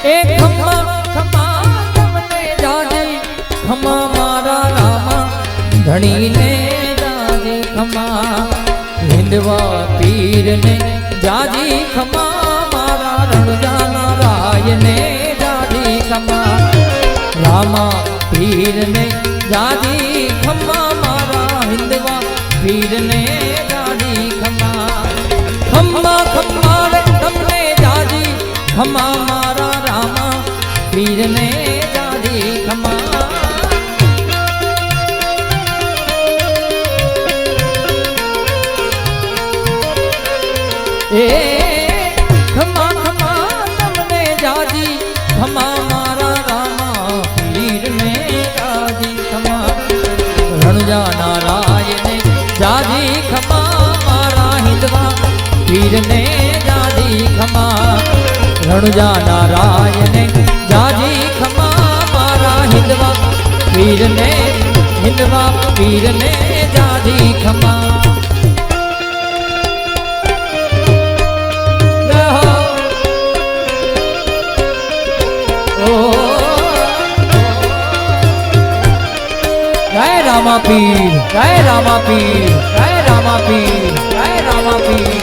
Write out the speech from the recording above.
એ ખમ્મા ખમ્મા તમને જાજી ખમ્મા મારા રામા ધણીને જાજી ખમ્મા હિંદવા પીરને જાજી ખમ્મા મારા રણજાના રાયને જાજી ખમ્મા રામા પીરને જાજી ખમ્મા મારા હિંદવા પીરને જાજી ખમ્મા ખમ્મા ખમ્મા રે તમને જાજી ખમ્મા મારા રામા પીરને જાજી ખમ્મા એ ખમ્મા ખમ્મા તમને જાજી ખમ્મા મારા રામા પીરને જાજી ખમ્મા રણજા નારાયણે જાજી ખમ્મા મારા હિંદવા પીરને જાજી ખમ્મા રણજા નારાયણે જાજી ખમ્મા મારા હિંદવા પીરને જાજી ખમ્મા जय रामा पीर जय रामा पीर जय रामा पीर जय रामा पीर